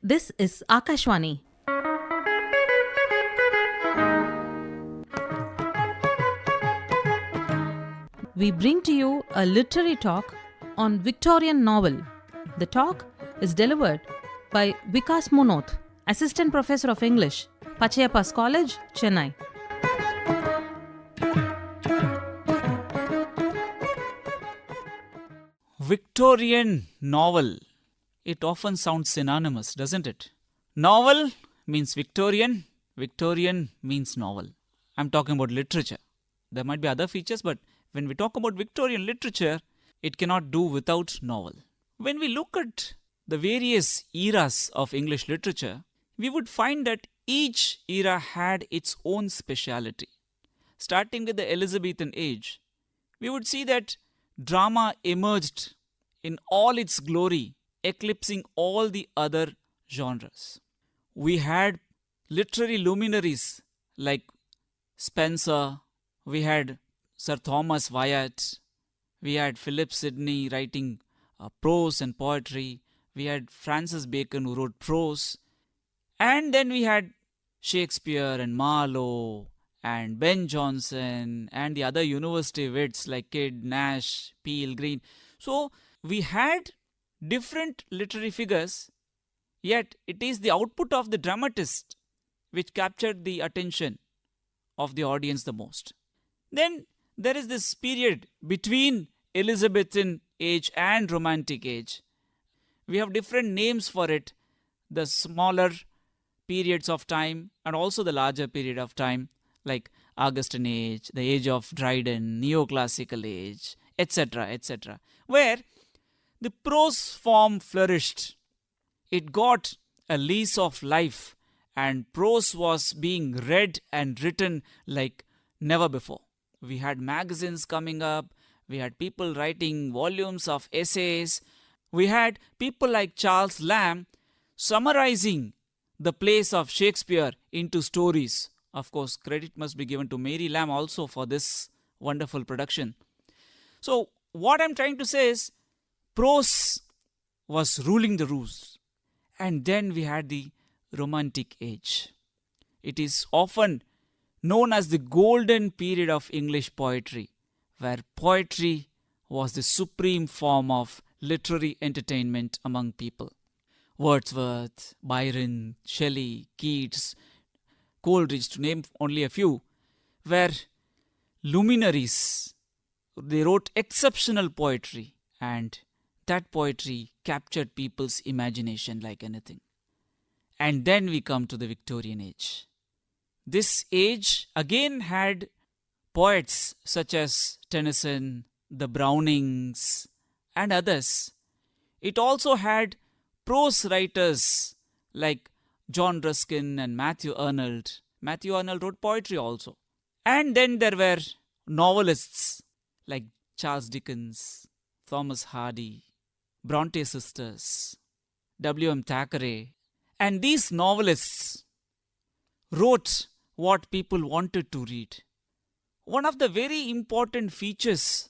This is Akashwani. We bring to you a literary talk on Victorian novel. The talk is delivered by Vikas Munot, Assistant Professor of English, PACHAIYAPPA'S College, Chennai. Victorian novel. It often sounds synonymous, doesn't it? Novel means Victorian. Victorian means novel. I'm talking about literature. There might be other features, but when we talk about Victorian literature, it cannot do without novel. When we look at the various eras of English literature, we would find that each era had its own speciality. Starting with the Elizabethan age, we would see that drama emerged in all its glory, eclipsing all the other genres. We had literary luminaries like Spenser, we had Sir Thomas Wyatt, we had Philip Sidney writing prose and poetry, we had Francis Bacon who wrote prose, and then we had Shakespeare and Marlowe and Ben Jonson and the other university wits like Kidd, Nash, Peele, Green. So we had different literary figures, yet it is the output of the dramatist which captured the attention of the audience the most. Then there is this period between Elizabethan age and Romantic age. We have different names for it, the smaller periods of time and also the larger period of time like Augustan age, the age of Dryden, neoclassical age, etc., etc., where the prose form flourished. It got a lease of life and prose was being read and written like never before. We had magazines coming up, we had people writing volumes of essays, we had people like Charles Lamb summarizing the plays of Shakespeare into stories. Of course, credit must be given to Mary Lamb also for this wonderful production. So, what I'm trying to say is, prose was ruling the roost. And then we had the Romantic age. It is often known as the golden period of English poetry, where poetry was the supreme form of literary entertainment among people. Wordsworth, Byron, Shelley, Keats, Coleridge, to name only a few, were luminaries. They wrote exceptional poetry, and that poetry captured people's imagination like anything. And then we come to the Victorian age. This age again had poets such as Tennyson, the Brownings, and others. It also had prose writers like John Ruskin and Matthew Arnold. Matthew Arnold wrote poetry also. And then there were novelists like Charles Dickens, Thomas Hardy, Bronte sisters, W.M. Thackeray. And these novelists wrote what people wanted to read. One of the very important features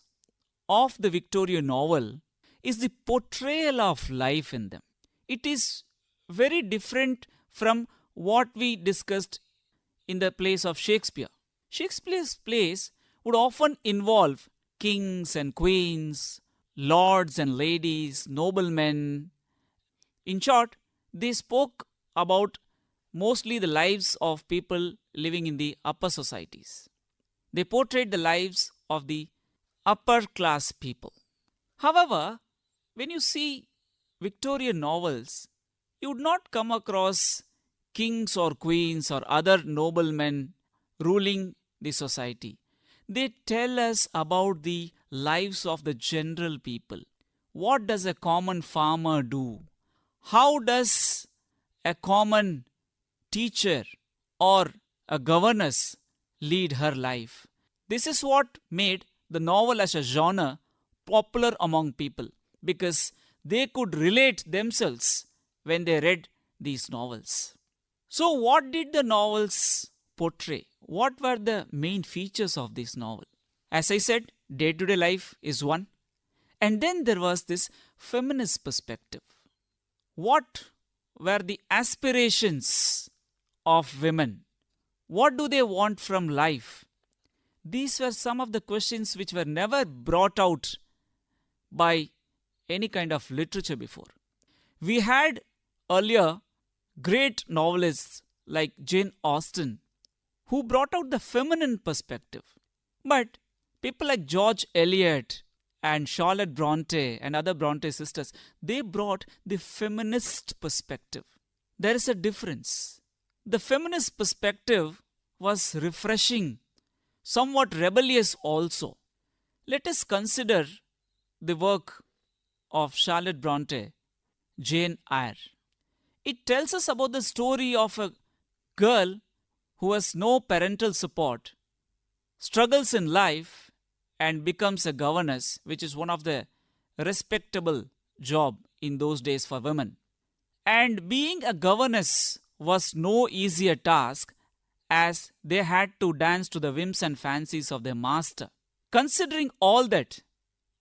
of the Victorian novel is the portrayal of life in them. It is very different from what we discussed in the plays of Shakespeare. Shakespeare's plays would often involve kings and queens, lords and ladies, noblemen. In short, they spoke about mostly the lives of people living in the upper societies. They portrayed the lives of the upper class people. However, when you see Victorian novels, you would not come across kings or queens or other noblemen ruling the society. They tell us about the lives of the general people. What does a common farmer do? How does a common teacher or a governess lead her life? This is what made the novel as a genre popular among people, because they could relate themselves when they read these novels. So what did the novels portray? What were the main features of this novel? As I said, day-to-day life is one. And then there was this feminist perspective. What were the aspirations of women. What do they want from life? These were some of the questions which were never brought out by any kind of literature before. We had earlier great novelists like Jane Austen who brought out the feminine perspective. But people like George Eliot and Charlotte Bronte and other Bronte sisters, they brought the feminist perspective. There is a difference. The feminist perspective was refreshing, somewhat rebellious also. Let us consider the work of Charlotte Bronte, Jane Eyre. It tells us about the story of a girl who has no parental support, struggles in life, and becomes a governess, which is one of the respectable job in those days for women. And being a governess was no easier task, as they had to dance to the whims and fancies of their master. Considering all that,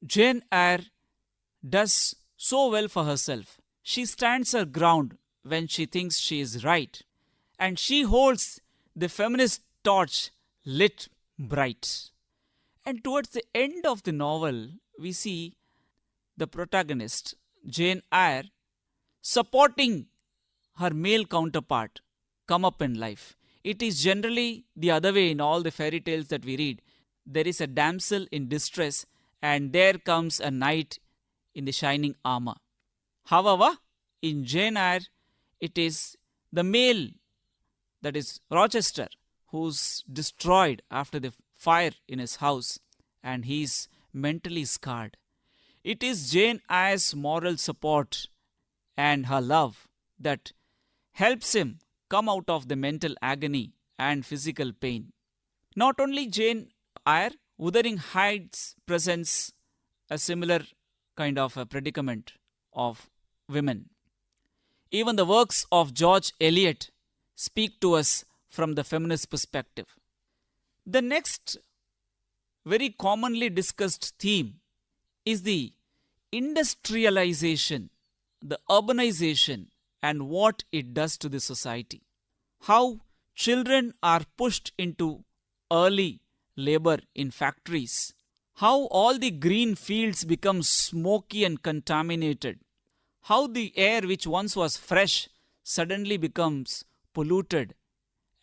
Jane Eyre does so well for herself. She stands her ground when she thinks she is right, and she holds the feminist torch lit bright. And towards the end of the novel, we see the protagonist, Jane Eyre, supporting her male counterpart come up in life. It is generally the other way in all the fairy tales that we read. There is a damsel in distress, and there comes a knight in the shining armor. However, in Jane Eyre, it is the male, that is Rochester, who's destroyed after the fire in his house, and he's mentally scarred. It is Jane Eyre's moral support and her love that helps him come out of the mental agony and physical pain. Not only Jane Eyre, Wuthering Heights presents a similar kind of a predicament of women. Even the works of George Eliot speak to us from the feminist perspective. The next very commonly discussed theme is the industrialization, the urbanization, and what it does to the society. How children are pushed into early labor in factories. How all the green fields become smoky and contaminated. How the air which once was fresh suddenly becomes polluted.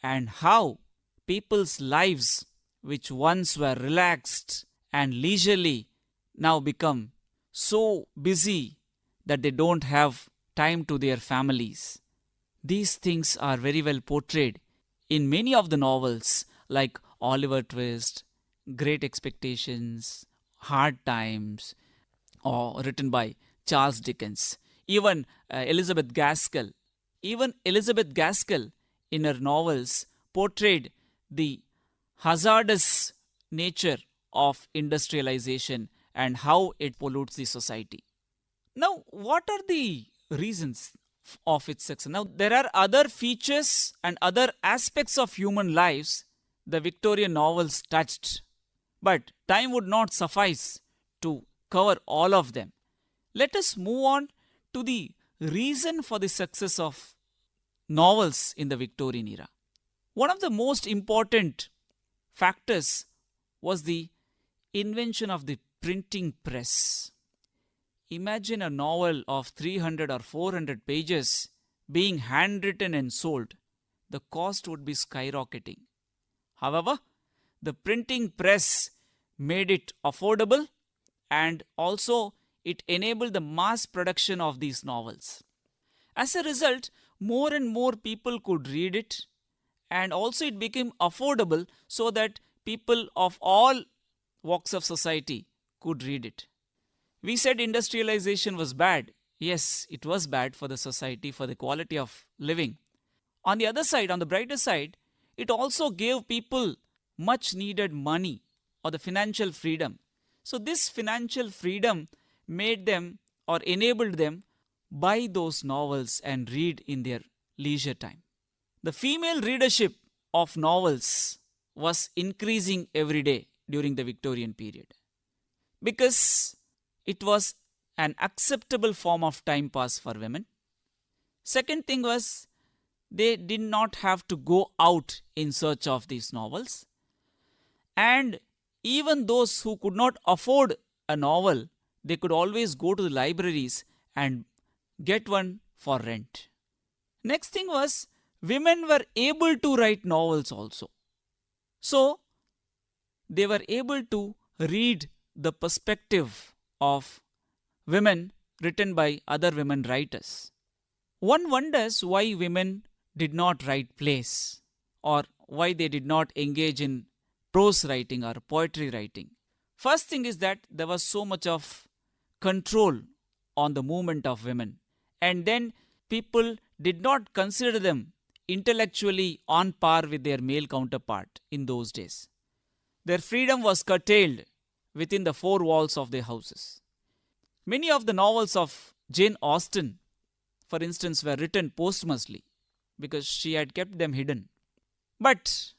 And how people's lives which once were relaxed and leisurely now become so busy that they don't have time to their families. These things are very well portrayed in many of the novels like Oliver Twist, Great Expectations, Hard Times, or written by Charles Dickens. Even Elizabeth Gaskell. Even Elizabeth Gaskell in her novels portrayed the hazardous nature of industrialization and how it pollutes the society. Now, what are the reasons of its success? Now, there are other features and other aspects of human lives the Victorian novels touched, but time would not suffice to cover all of them. Let us move on to the reason for the success of novels in the Victorian era. One of the most important factors was the invention of the printing press. Imagine a novel of 300 or 400 pages being handwritten and sold. The cost would be skyrocketing. However, the printing press made it affordable, and also it enabled the mass production of these novels. As a result, more and more people could read it, and also it became affordable so that people of all walks of society could read it. We said industrialization was bad. Yes, it was bad for the society, for the quality of living. On the other side, on the brighter side, it also gave people much needed money or the financial freedom. So this financial freedom made them or enabled them buy those novels and read in their leisure time. The female readership of novels was increasing every day during the Victorian period because it was an acceptable form of time pass for women. Second thing was, they did not have to go out in search of these novels. And even those who could not afford a novel, they could always go to the libraries and get one for rent. Next thing was, women were able to write novels also. So, they were able to read the perspective of women written by other women writers. One wonders why women did not write plays, or why they did not engage in prose writing or poetry writing. First thing is that there was so much of control on the movement of women, and then people did not consider them intellectually on par with their male counterpart in those days. Their freedom was curtailed within the four walls of their houses. Many of the novels of Jane Austen, for instance, were written posthumously because she had kept them hidden. But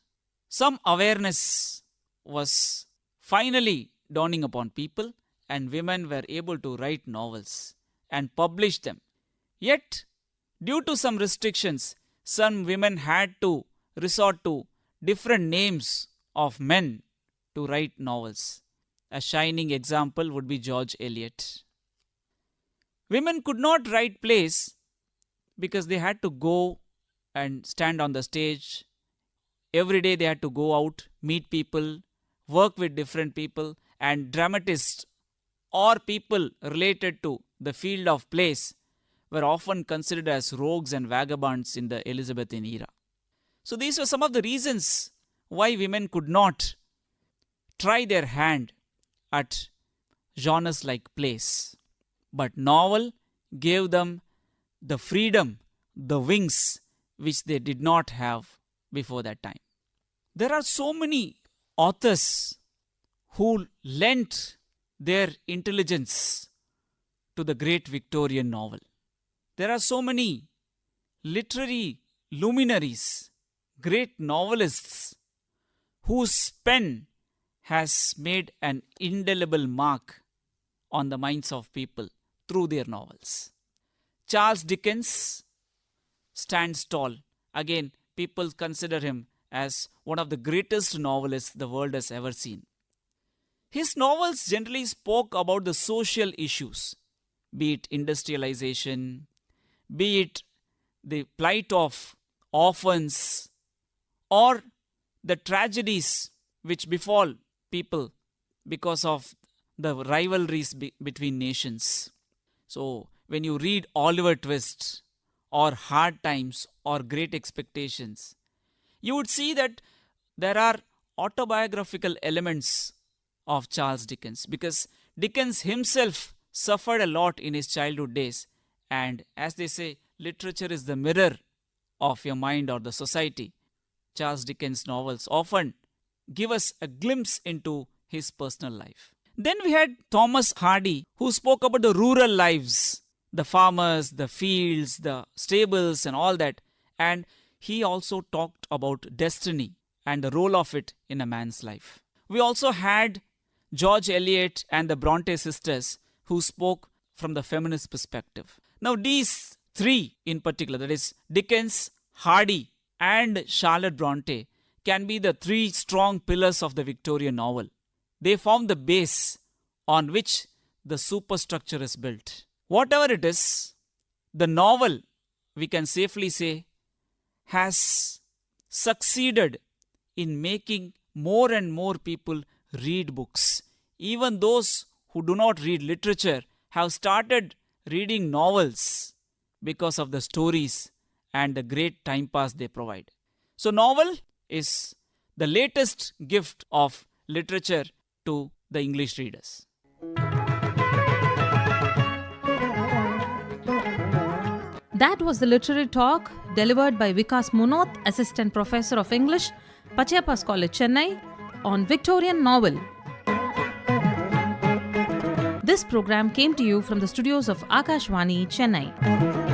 some awareness was finally dawning upon people, and women were able to write novels and publish them. Yet, due to some restrictions, some women had to resort to different names of men to write novels. A shining example would be George Eliot. Women could not write plays because they had to go and stand on the stage. Every day they had to go out, meet people, work with different people, and dramatists or people related to the field of plays were often considered as rogues and vagabonds in the Elizabethan era. So these were some of the reasons why women could not try their hand at genres like plays. But novel gave them the freedom, the wings, which they did not have before that time. There are so many authors who lent their intelligence to the great Victorian novel. There are so many literary luminaries, great novelists, whose pen has made an indelible mark on the minds of people through their novels. Charles Dickens stands tall. Again, people consider him as one of the greatest novelists the world has ever seen. His novels generally spoke about the social issues, be it industrialization, be it the plight of orphans, or the tragedies which befall people because of the rivalries between nations. So, when you read Oliver Twist or Hard Times or Great Expectations, you would see that there are autobiographical elements of Charles Dickens, because Dickens himself suffered a lot in his childhood days, and as they say, literature is the mirror of your mind or the society. Charles Dickens' novels often give us a glimpse into his personal life. Then we had Thomas Hardy, who spoke about the rural lives, the farmers, the fields, the stables and all that. And he also talked about destiny and the role of it in a man's life. We also had George Eliot and the Bronte sisters, who spoke from the feminist perspective. Now these three in particular, that is Dickens, Hardy and Charlotte Bronte, can be the three strong pillars of the Victorian novel. They form the base on which the superstructure is built. Whatever it is, the novel, we can safely say, has succeeded in making more and more people read books. Even those who do not read literature have started reading novels because of the stories and the great time pass they provide. So novel is the latest gift of literature to the English readers. That was the literary talk delivered by Vikas Munot, Assistant Professor of English, PACHAIYAPPA'S College, Chennai, on Victorian novel. This program came to you from the studios of Akashvani, Chennai.